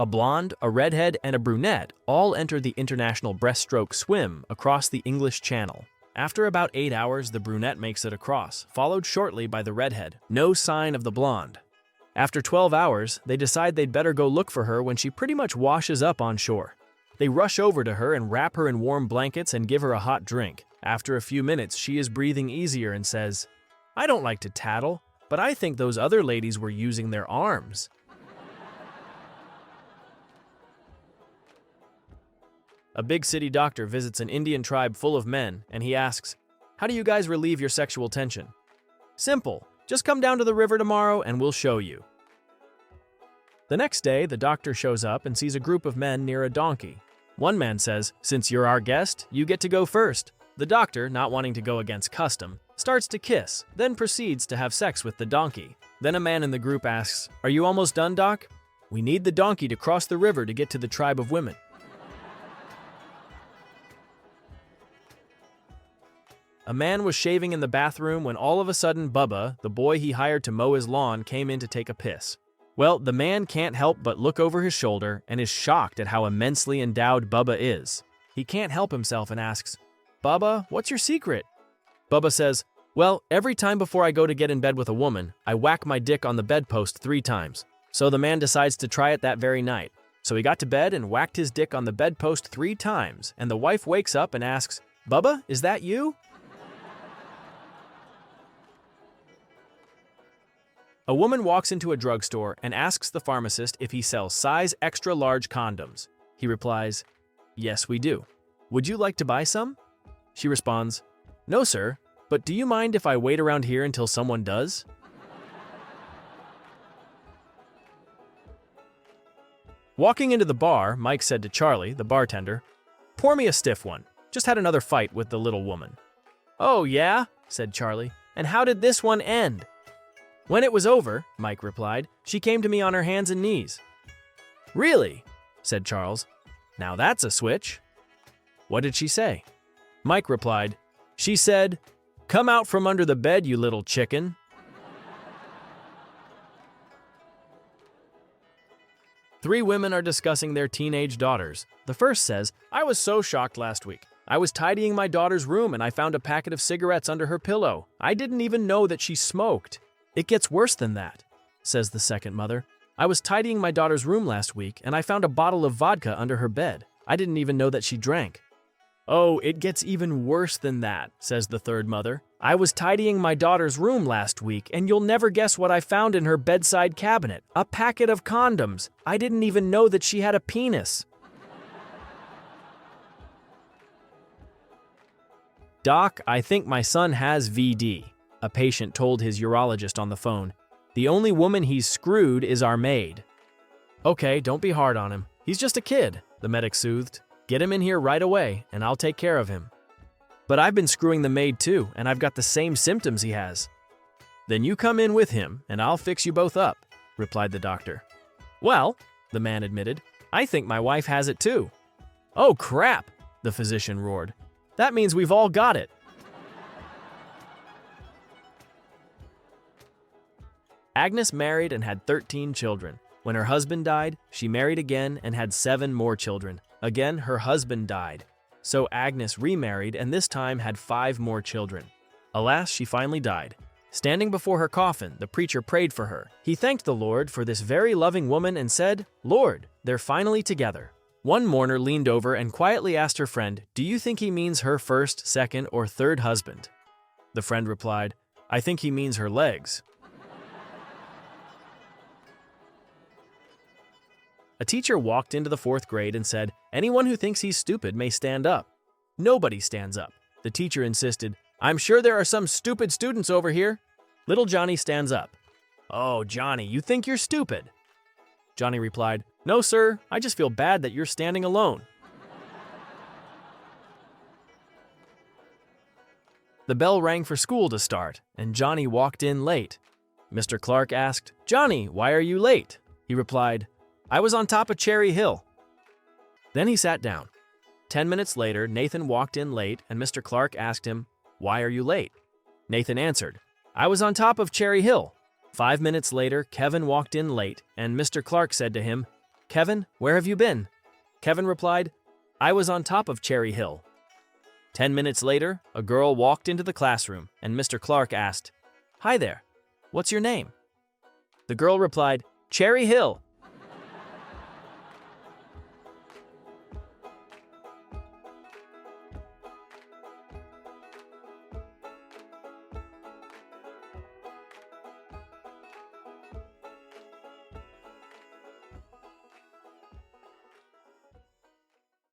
A blonde, a redhead, and a brunette all enter the international breaststroke swim across the English Channel. After about 8 hours, the brunette makes it across, followed shortly by the redhead. No sign of the blonde. After 12 hours, they decide they'd better go look for her when she pretty much washes up on shore. They rush over to her and wrap her in warm blankets and give her a hot drink. After a few minutes, she is breathing easier and says, "I don't like to tattle, but I think those other ladies were using their arms." A big city doctor visits an Indian tribe full of men, and he asks, "How do you guys relieve your sexual tension?" "Simple. Just come down to the river tomorrow and we'll show you." The next day, the doctor shows up and sees a group of men near a donkey. One man says, "Since you're our guest, you get to go first." The doctor, not wanting to go against custom, starts to kiss, then proceeds to have sex with the donkey. Then a man in the group asks, "Are you almost done, Doc? We need the donkey to cross the river to get to the tribe of women." A man was shaving in the bathroom when all of a sudden Bubba, the boy he hired to mow his lawn, came in to take a piss. Well, the man can't help but look over his shoulder and is shocked at how immensely endowed Bubba is. He can't help himself and asks, "Bubba, what's your secret?" Bubba says, "Well, every time before I go to get in bed with a woman, I whack my dick on the bedpost 3 times. So the man decides to try it that very night. So he got to bed and whacked his dick on the bedpost 3 times, and the wife wakes up and asks, "Bubba, is that you?" A woman walks into a drugstore and asks the pharmacist if he sells size extra large condoms. He replies, "Yes, we do. Would you like to buy some?" She responds, "No, sir, but do you mind if I wait around here until someone does?" Walking into the bar, Mike said to Charlie, the bartender, "Pour me a stiff one. Just had another fight with the little woman." "Oh, yeah?" said Charlie. "And how did this one end?" "When it was over," Mike replied, "she came to me on her hands and knees." "Really?" said Charles. "Now that's a switch." "What did she say?" Mike replied, "She said, 'Come out from under the bed, you little chicken.'" Three women are discussing their teenage daughters. The first says, "I was so shocked last week. I was tidying my daughter's room and I found a packet of cigarettes under her pillow. I didn't even know that she smoked." "It gets worse than that," says the second mother. "I was tidying my daughter's room last week and I found a bottle of vodka under her bed. I didn't even know that she drank." "Oh, it gets even worse than that," says the third mother. "I was tidying my daughter's room last week and you'll never guess what I found in her bedside cabinet. A packet of condoms. I didn't even know that she had a penis." "Doc, I think my son has VD," a patient told his urologist on the phone. "The only woman he's screwed is our maid." "Okay, don't be hard on him. He's just a kid," the medic soothed. "Get him in here right away, and I'll take care of him." "But I've been screwing the maid too, and I've got the same symptoms he has." "Then you come in with him, and I'll fix you both up," replied the doctor. "Well," the man admitted, "I think my wife has it too." "Oh crap," the physician roared. "That means we've all got it." Agnes married and had 13 children. When her husband died, she married again and had 7 more children. Again, her husband died. So Agnes remarried and this time had 5 more children. Alas, she finally died. Standing before her coffin, the preacher prayed for her. He thanked the Lord for this very loving woman and said, "Lord, they're finally together." One mourner leaned over and quietly asked her friend, "Do you think he means her first, second, or third husband?" The friend replied, "I think he means her legs." A teacher walked into the 4th grade and said, "Anyone who thinks he's stupid may stand up." Nobody stands up. The teacher insisted, "I'm sure there are some stupid students over here." Little Johnny stands up. "Oh, Johnny, you think you're stupid?" Johnny replied, "No, sir, I just feel bad that you're standing alone." The bell rang for school to start, and Johnny walked in late. Mr. Clark asked, "Johnny, why are you late?" He replied, "I was on top of Cherry Hill." Then he sat down. 10 minutes later, Nathan walked in late, and Mr. Clark asked him, "Why are you late?" Nathan answered, "I was on top of Cherry Hill." 5 minutes later, Kevin walked in late, and Mr. Clark said to him, Kevin, where have you been? Kevin replied, I was on top of Cherry Hill. 10 minutes later, a girl walked into the classroom, and Mr. Clark asked, Hi there, what's your name? The girl replied, Cherry Hill.